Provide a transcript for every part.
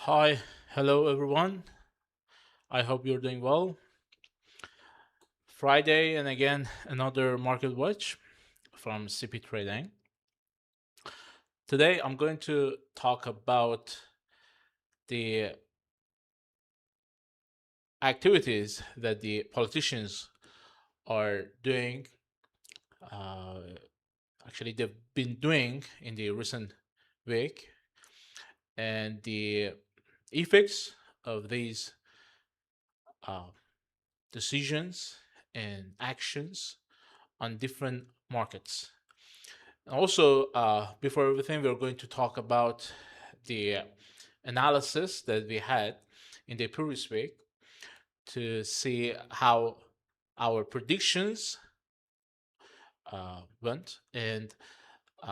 Hi, hello everyone. I hope you're doing well. Friday, and again, another market watch from CP Trading. Today, I'm going to talk about the activities that the politicians are doing. Uh, Actually, they've been doing in the recent week, and the effects of these uh, decisions and actions on different markets. Also, before everything, we're going to talk about the analysis that we had in the previous week to see how our predictions went. And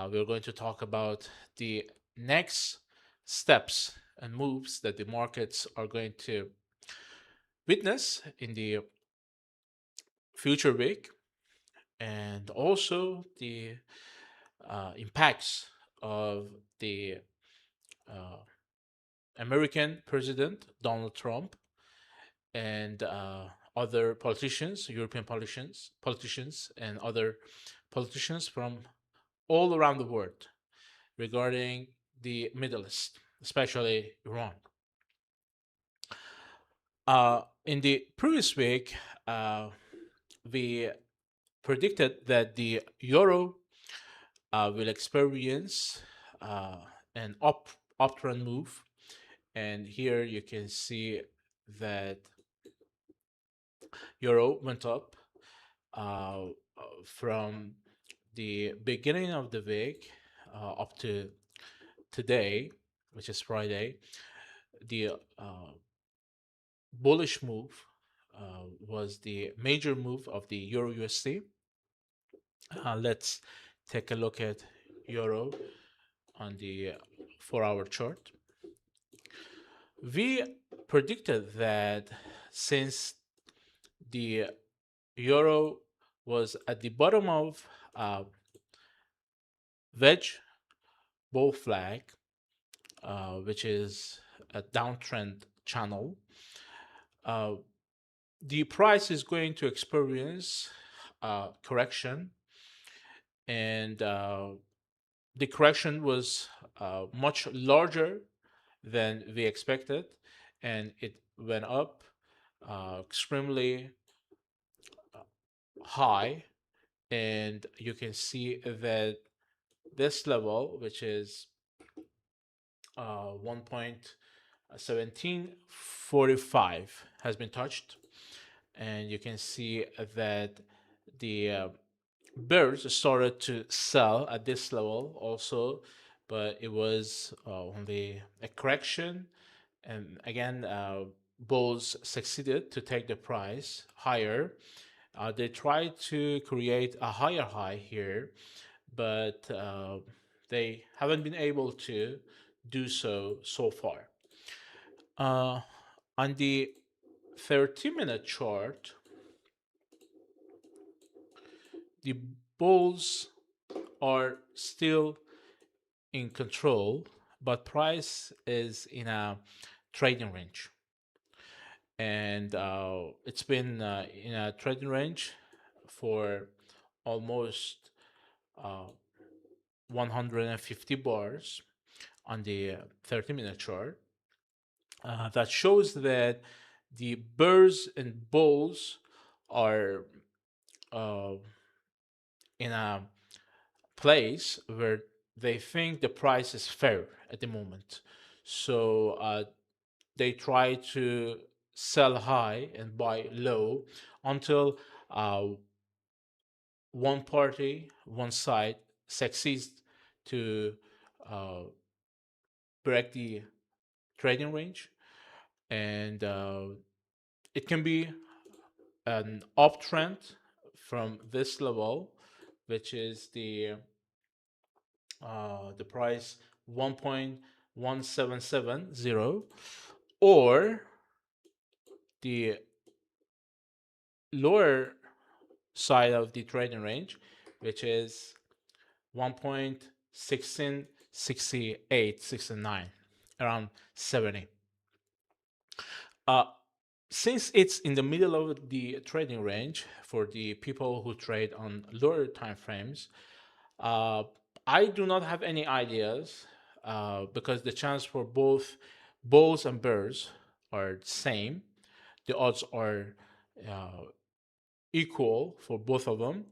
we're going to talk about the next steps and moves that the markets are going to witness in the future week, and also the impacts of the uh, American President Donald Trump and other politicians, European politicians, and other politicians from all around the world regarding the Middle East, especially Iran. In the previous week, we predicted that the euro will experience an uptrend move, and here you can see that euro went up uh, from the beginning of the week up to today, which is Friday. The bullish move was the major move of the euro USD. Let's take a look at euro on the 4-hour chart. We predicted that since the euro was at the bottom of wedge bull flag, which is a downtrend channel, uh, the price is going to experience correction, and the correction was much larger than we expected, and it went up extremely high. And you can see that this level, which is 1.1745, has been touched, and you can see that the bears started to sell at this level also, but it was only a correction. And again, bulls succeeded to take the price higher. They tried to create a higher high here, but they haven't been able to do so far. Uh, on the 30-minute chart, the bulls are still in control, but price is in a trading range. And it's been in a trading range for almost 150 bars on the 30-minute chart. That shows that the bears and bulls are uh, in a place where they think the price is fair at the moment. So they try to sell high and buy low until one party, one side succeeds to uh, break the trading range. And it can be an uptrend from this level, which is the price 1.1770, or the lower side of the trading range, which is 1.166869, around 70. Uh, since it's in the middle of the trading range for the people who trade on lower time frames, uh, I do not have any ideas because the chance for both bulls and bears are the same. The odds are uh, equal for both of them.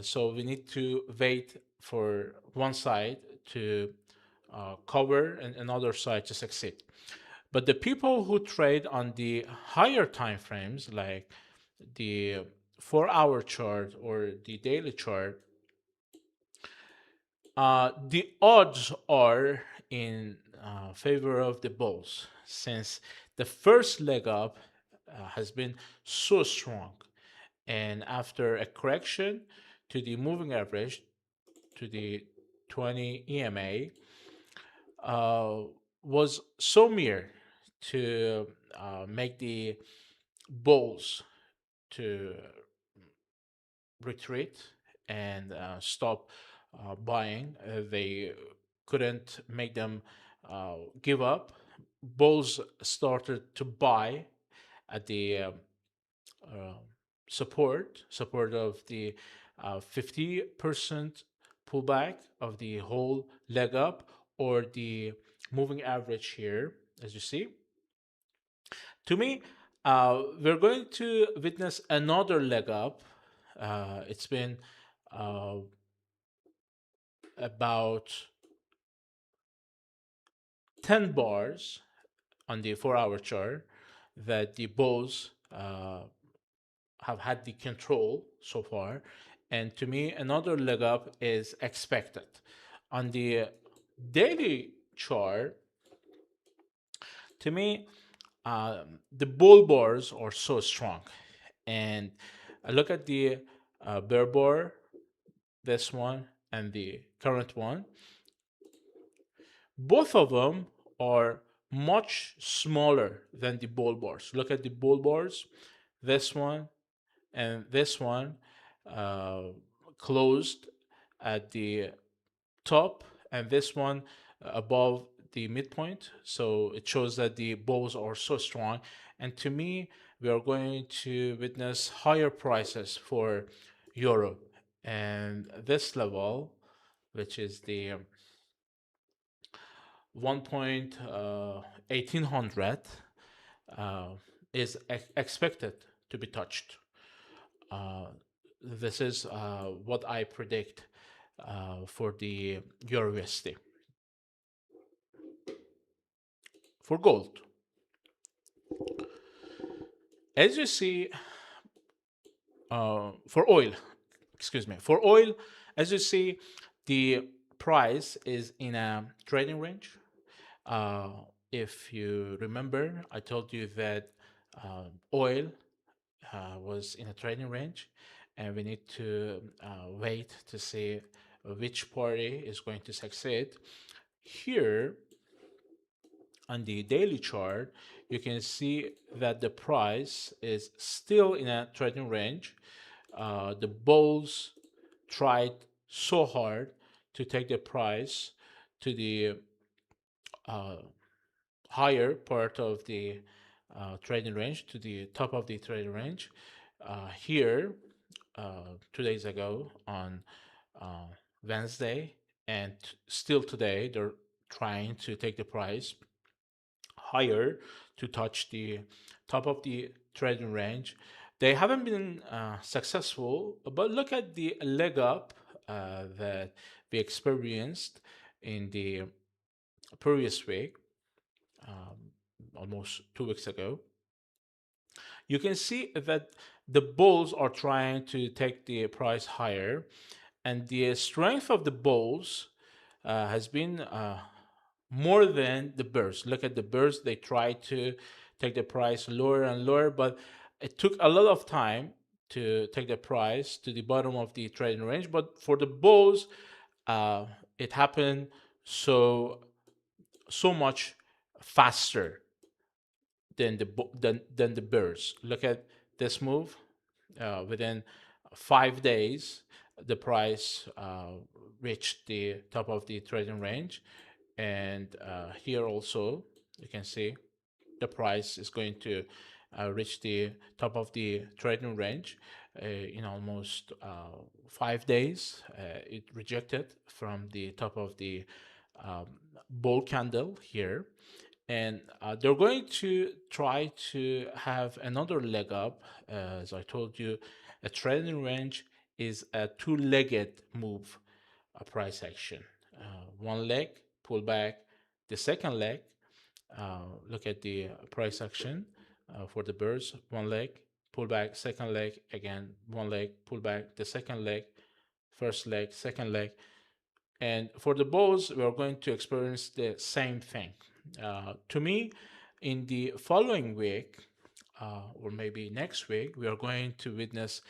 So we need to wait for one side to cover and another side to succeed. But the people who trade on the higher time frames, like the 4 hour chart or the daily chart, the odds are in favor of the bulls since the first leg up has been so strong. And after a correction to the moving average, to the 20 EMA, uh, was so mere to make the bulls to retreat and stop buying. They couldn't make them give up. Bulls started to buy at the uh, support of the 50% pullback of the whole leg up or the moving average here, as you see. To me, we're going to witness another leg up. It's been uh, about 10 bars on the 4 hour chart that the bulls have had the control so far. And to me, another leg up is expected. On the daily chart, to me, the bull bars are so strong. And I look at the bear bar, this one, and the current one. Both of them are much smaller than the bull bars. Look at the bull bars, this one and this one uh, closed at the top, and this one above the midpoint. So it shows that the bulls are so strong. And to me, we are going to witness higher prices for euro. And this level, which is the 1.1800, uh, is expected to be touched. Uh, this is what I predict for the EURUSD. For gold, as you see, for oil, excuse me, for oil, as you see, the price is in a trading range. Uh, if you remember, I told you that oil was in a trading range, and we need to wait to see which party is going to succeed. Here on the daily chart, you can see that the price is still in a trading range. The bulls tried so hard to take the price to the uh, higher part of the trading range, to the top of the trading range. Here, 2 days ago on uh, Wednesday, and still today, they're trying to take the price higher to touch the top of the trading range. They haven't been successful, but look at the leg up that we experienced in the previous week, almost 2 weeks ago. You can see that the bulls are trying to take the price higher, and the strength of the bulls has been more than the bears. Look at the bears; they try to take the price lower and lower, but it took a lot of time to take the price to the bottom of the trading range. But for the bulls, it happened so much faster than the bears. Look at this move. Within 5 days, the price reached the top of the trading range, and here also you can see. the price is going to reach the top of the trading range in almost 5 days. It rejected from the top of the um, bull candle here, and they're going to try to have another leg up. As I told you, a trading range is a two-legged move, a price action. One leg, pull back. The second leg, look at the price action for the birds. One leg, pull back. Second leg, again, one leg, pull back. The second leg, first leg, second leg. And for the bulls, we are going to experience the same thing. To me, in the following week, or maybe next week, we are going to witness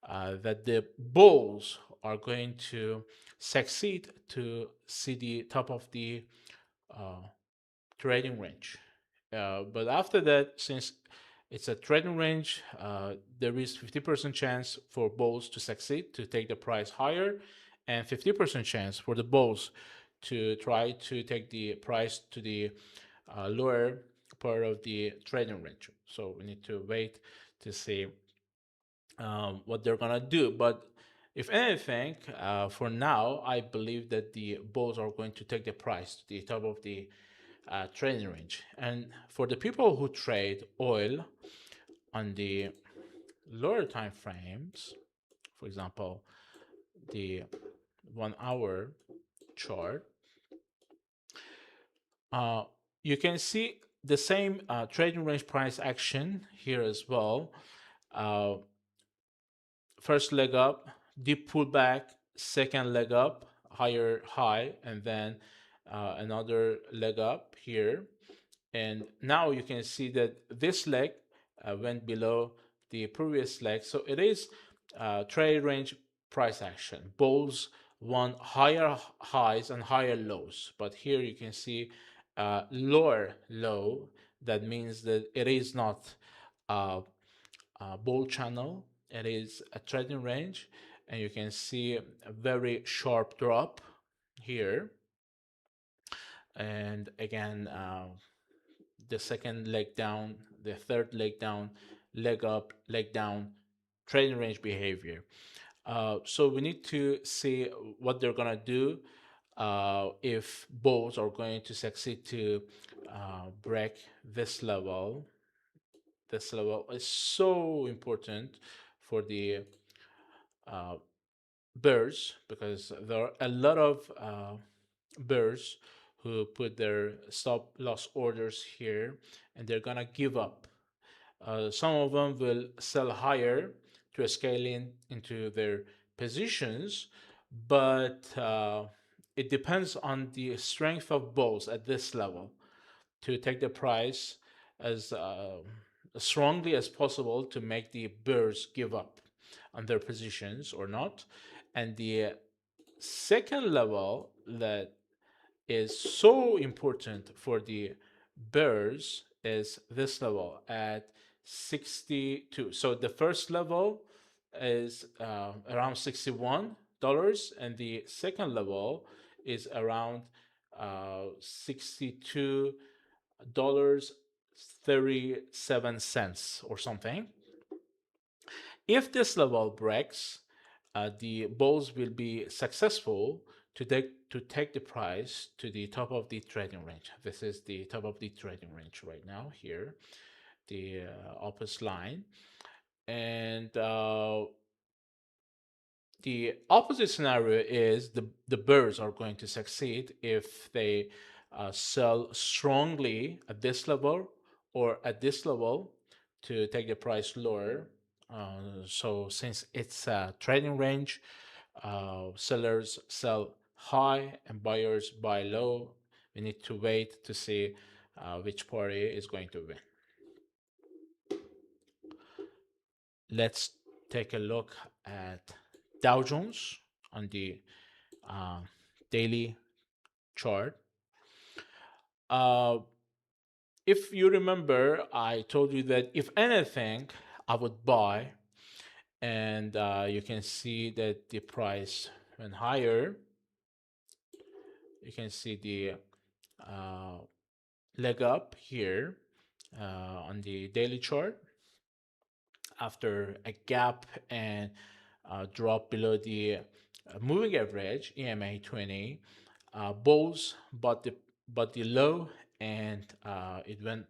that the bulls are going to succeed to see the top of the uh, trading range. But after that, since it's a trading range, there is 50% chance for bulls to succeed to take the price higher, and 50% chance for the bulls to try to take the price to the lower part of the trading range. So we need to wait to see what they're gonna do. But if anything, for now, I believe that the bulls are going to take the price to the top of the trading range. And for the people who trade oil on the lower time frames, for example, the 1 hour chart, uh, you can see the same trading range price action here as well. Uh, First leg up, deep pullback, second leg up, higher high, and then another leg up here. And now you can see that this leg went below the previous leg. So it is trade range price action. Bulls want higher highs and higher lows. But here you can see lower low. That means that it is not uh, bull channel. It is a trading range, and you can see a very sharp drop here. And again, the second leg down, the third leg down, leg up, leg down, trading range behavior. So we need to see what they're gonna do if bulls are going to succeed to break this level. This level is so important for the uh, bears because there are a lot of bears who put their stop loss orders here and they're gonna give up. Some of them will sell higher to scale into their positions, but it depends on the strength of bulls at this level to take the price as strongly as possible to make the bears give up on their positions or not. And the second level that is so important for the bears is this level at 62. So the first level is around $61, and the second level is around $62.37 or something. If this level breaks, the bulls will be successful to take the price to the top of the trading range. This is the top of the trading range right now here, the opposite line. And the opposite scenario is the bears are going to succeed if they sell strongly at this level or at this level to take the price lower. So since it's a trading range, sellers sell high and buyers buy low. We need to wait to see which party is going to win. Let's take a look at Dow Jones on the uh, daily chart. Uh, if you remember, I told you that if anything, I would buy, and you can see that the price went higher. You can see the leg up here, on the daily chart after a gap and drop below the moving average EMA 20. Bulls bought the low and it went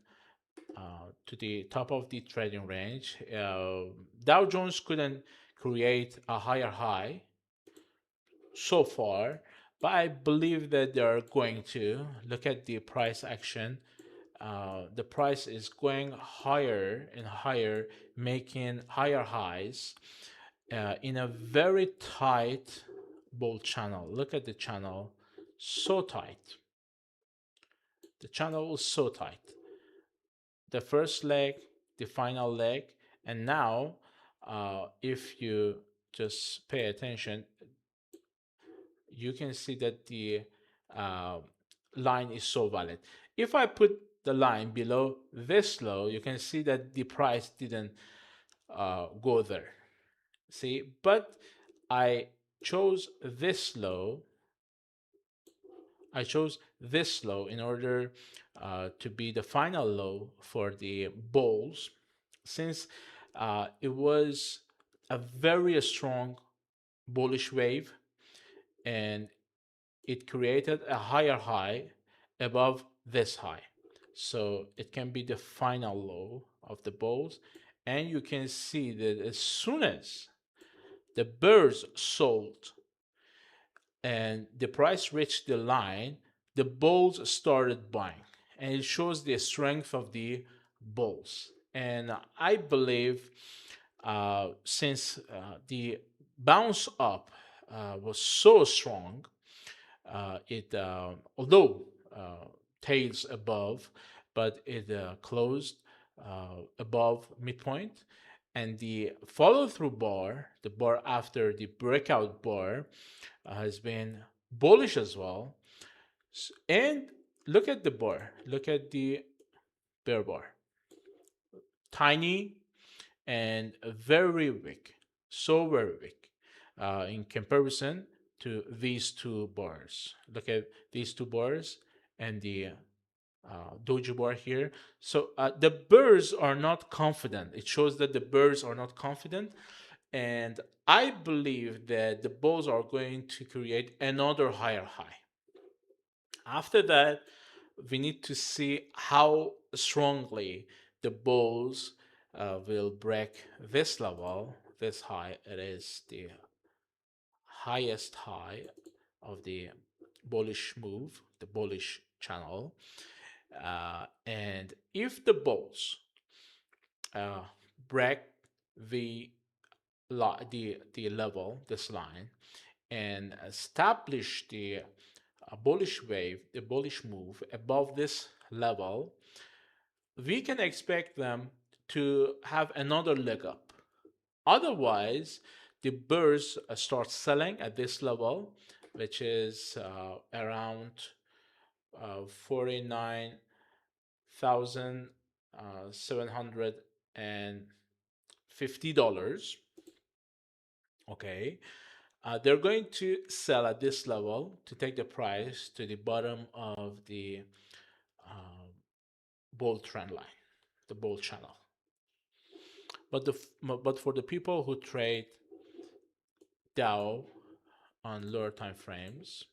to the top of the trading range. Dow Jones couldn't create a higher high so far, but I believe that they are going to. Look at the price action. The price is going higher and higher, making higher highs in a very tight bull channel. Look at the channel, so tight. The channel was so tight. The first leg, the final leg, and now, if you just pay attention, you can see that the uh, line is so valid. If I put the line below this low, you can see that the price didn't go there. See, but I chose this low. I chose this low in order to be the final low for the bulls, since it was a very strong bullish wave and it created a higher high above this high. So it can be the final low of the bulls. And you can see that as soon as the bears sold and the price reached the line, the bulls started buying. And it shows the strength of the bulls. And I believe since the bounce up was so strong, it although tails above, but it closed above midpoint, and the follow through bar, the bar after the breakout bar, has been bullish as well. And look at the bar, look at the bear bar, tiny and very weak, so very weak in comparison to these two bars. Look at these two bars and the doji bar here. So the bears are not confident. It shows that the bears are not confident. And I believe that the bulls are going to create another higher high. After that, we need to see how strongly the bulls will break this level, this high. It is the highest high of the bullish move, the bullish channel. And if the bulls uh, break the the level, this line, and establish the bullish wave, the bullish move above this level, we can expect them to have another leg up. Otherwise, the bears start selling at this level, which is around 49,750 dollars. Okay, they're going to sell at this level to take the price to the bottom of the uh, bull trend line, the bull channel. But for the people who trade Dow on lower time frames,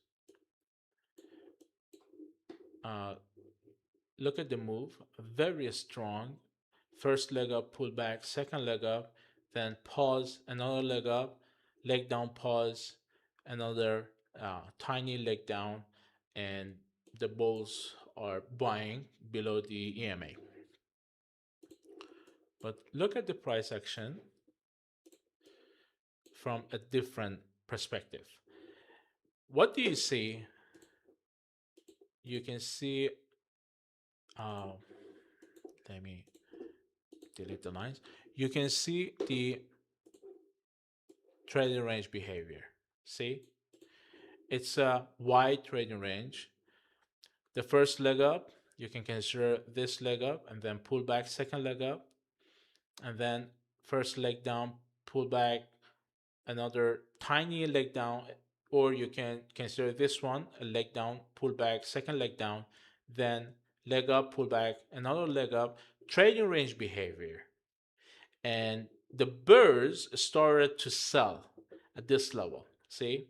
uh, look at the move, very strong. First leg up, pull back, second leg up, then pause, another leg down, pause, another tiny leg down, and the bulls are buying below the EMA. But look at the price action from a different perspective. What do you see? You can see, uh, let me delete the lines. You can see the trading range behavior. See, it's a wide trading range. The first leg up, you can consider this leg up and then pull back, second leg up, and then first leg down, pull back, another tiny leg down, or you can consider this one a leg down, pull back, second leg down, then leg up, pull back, another leg up, trading range behavior, and the bears started to sell at this level. See,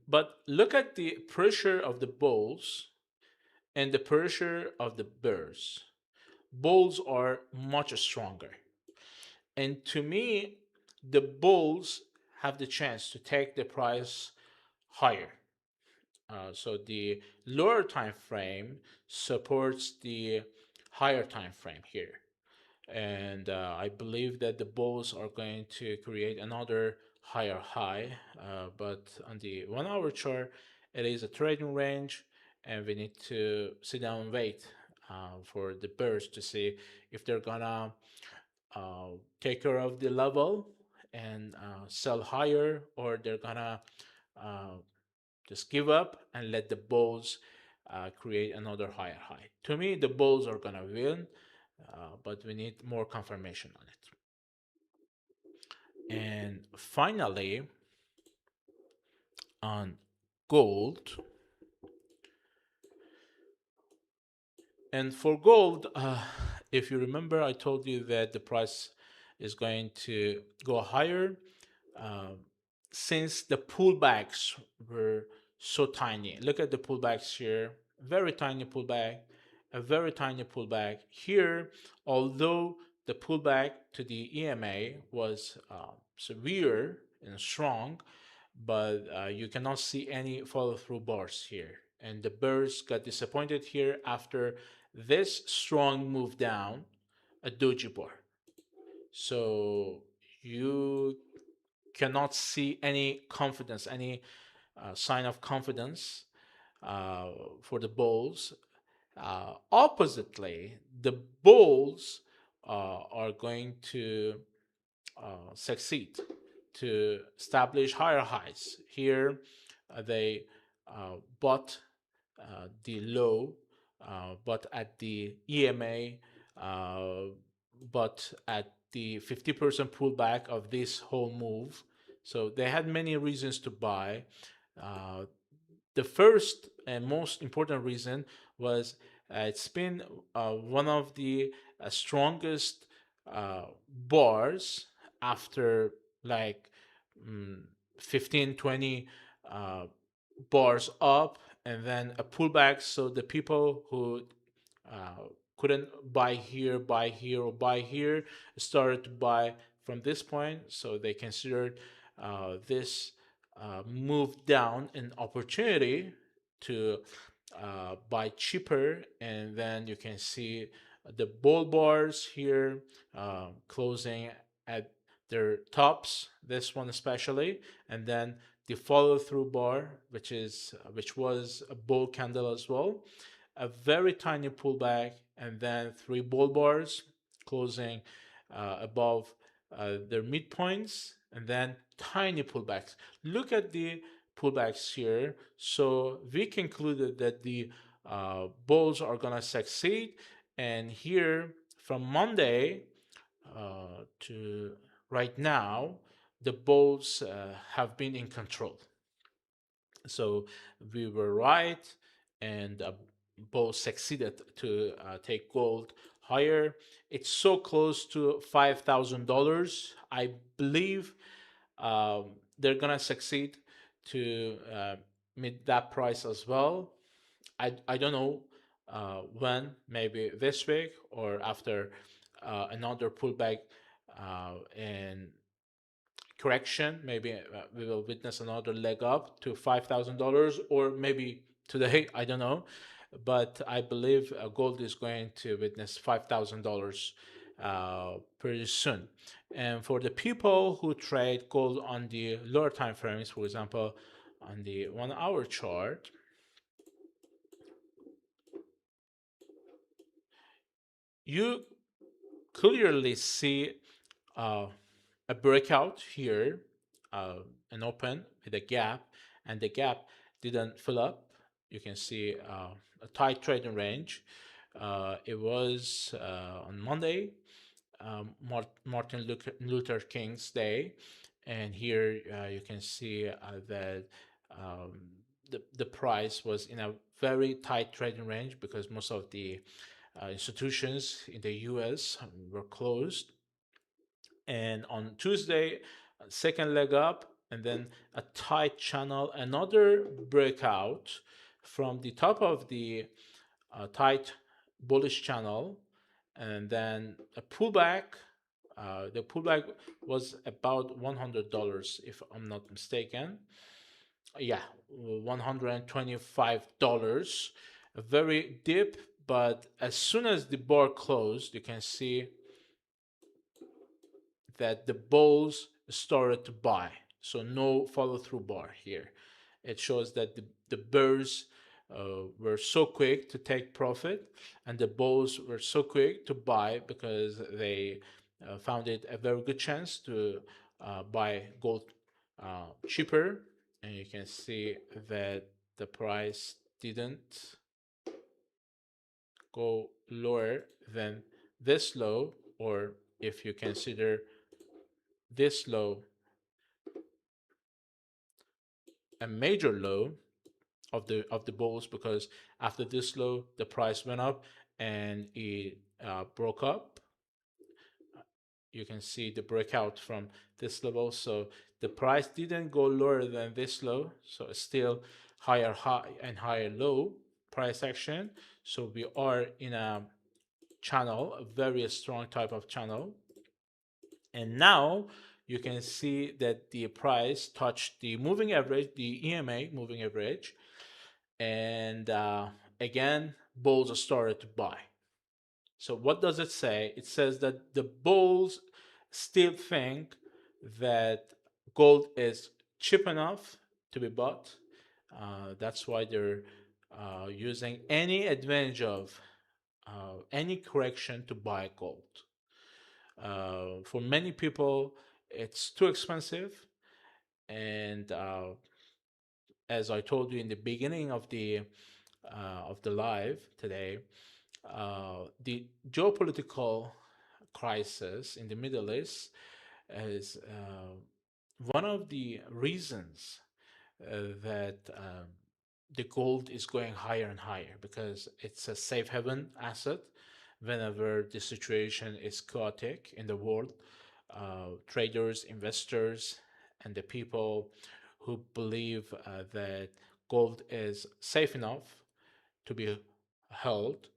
but look at the pressure of the bulls and the pressure of the bears. Bulls are much stronger, and to me, the bulls have the chance to take the price higher. So the lower time frame supports the higher time frame here. And I believe that the bulls are going to create another higher high. But on the 1 hour chart, it is a trading range, and we need to sit down and wait for the bears to see if they're gonna take care of the level and sell higher, or they're gonna uh, just give up and let the bulls create another higher high. To me, the bulls are gonna win, but we need more confirmation on it. And finally, on gold. And for gold, if you remember, I told you that the price is going to go higher uh, since the pullbacks were so tiny. Look at the pullbacks here, very tiny pullback, a very tiny pullback here. Although the pullback to the EMA was severe and strong, but you cannot see any follow through bars here. And the bears got disappointed here after this strong move down, a doji bar. So you cannot see any confidence, any sign of confidence uh, for the bulls. Oppositely, the bulls are going to succeed to establish higher highs. Here, they bought the low, but at the EMA, uh, but at the 50% pullback of this whole move. So they had many reasons to buy. Uh, the first and most important reason was it's been one of the strongest bars after like mm, 15, 20 uh, bars up and then a pullback. So the people who couldn't buy here, or buy here started to buy from this point. So they considered this move down an opportunity to buy cheaper. And then you can see the bull bars here closing at their tops, this one especially, and then the follow through bar, which was a bull candle as well, a very tiny pullback, and then three bull bars closing above their midpoints, and then tiny pullbacks. Look at the pullbacks here. So we concluded that the bulls are gonna succeed, and here from Monday to right now, the bulls have been in control. So we were right, and both succeeded to take gold higher. It's so close to $5,000. I believe they're gonna succeed to meet that price as well. I don't know when, maybe this week or after another pullback and correction. Maybe we will witness another leg up to $5,000, or maybe today, I don't know. But I believe gold is going to witness $5,000 pretty soon. And for the people who trade gold on the lower time frames, for example, on the 1 hour chart, you clearly see uh, a breakout here, an open with a gap, and the gap didn't fill up. You can see a tight trading range. It was on Monday, Martin Luther King's Day, and here you can see that the price was in a very tight trading range because most of the institutions in the US were closed. And on Tuesday, second leg up, and then a tight channel, another breakout from the top of the tight bullish channel, and then a pullback. The pullback was about $100, if I'm not mistaken. Yeah, $125. A very deep, but as soon as the bar closed, you can see that the bulls started to buy. So no follow through bar here. It shows that the bears were so quick to take profit, and the bulls were so quick to buy because they found it a very good chance to buy gold cheaper. And you can see that the price didn't go lower than this low, or if you consider this low a major low of the bulls, because after this low the price went up and it broke up. You can see the breakout from this level, so the price didn't go lower than this low, so it's still higher high and higher low price action. So we are in a channel, a very strong type of channel. And now you can see that the price touched the moving average, the EMA moving average, and again, bulls started to buy. So what does it say? It says that the bulls still think that gold is cheap enough to be bought. That's why they're using any advantage of any correction to buy gold. For many people, it's too expensive, and as I told you in the beginning of the live today, the geopolitical crisis in the Middle East is one of the reasons that the gold is going higher and higher, because it's a safe haven asset whenever the situation is chaotic in the world. Traders, investors, and the people who believe that gold is safe enough to be held,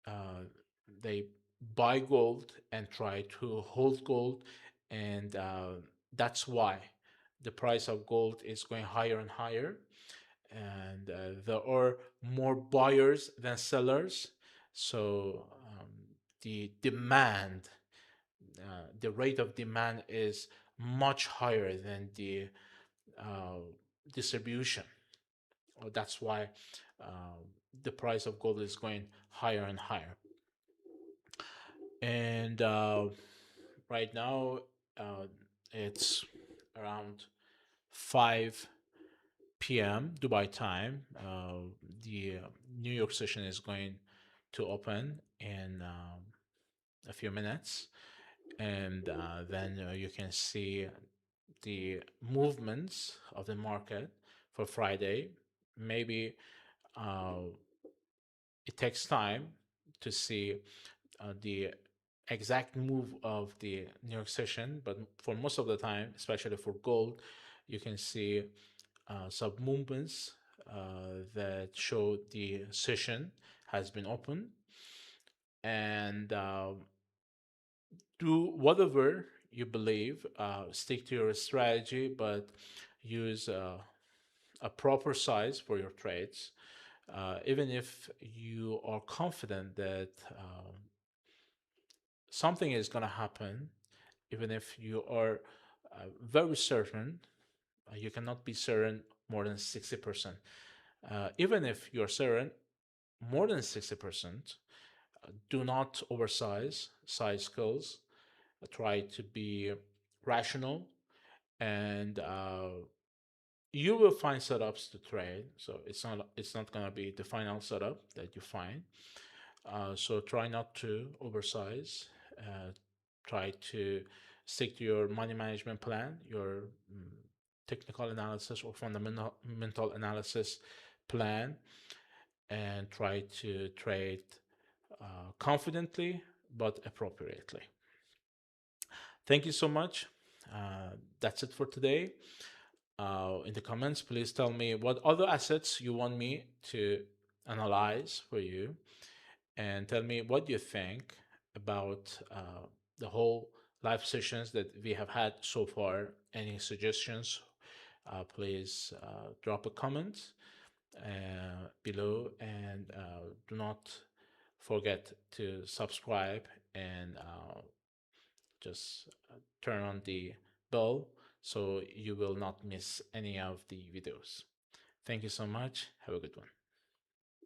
uh, they buy gold and try to hold gold, and that's why the price of gold is going higher and higher. And there are more buyers than sellers, so the demand, the rate of demand is much higher than the uh, distribution. That's why the price of gold is going higher and higher. And right now, uh, it's around 5 p.m. Dubai time. The New York session is going to open in a few minutes, and then you can see the movements of the market for Friday. Maybe uh, it takes time to see the exact move of the New York session, but for most of the time, especially for gold, you can see some movements that show the session has been open. And do whatever you believe, stick to your strategy, but use a proper size for your trades. Even if you are confident that something is going to happen, even if you are very certain, you cannot be certain more than 60%. Even if you're certain more than 60%, do not oversize size skills. Try to be rational, and you will find setups to trade. So it's not going to be the final setup that you find. So try not to oversize. Try to stick to your money management plan, your technical analysis or fundamental analysis plan, and try to trade confidently but appropriately. Thank you so much. That's it for today. In the comments, please tell me what other assets you want me to analyze for you, and tell me what you think about the whole live sessions that we have had so far. Any suggestions, please drop a comment below, and do not forget to subscribe and just turn on the bell so you will not miss any of the videos. Thank you so much. Have a good one.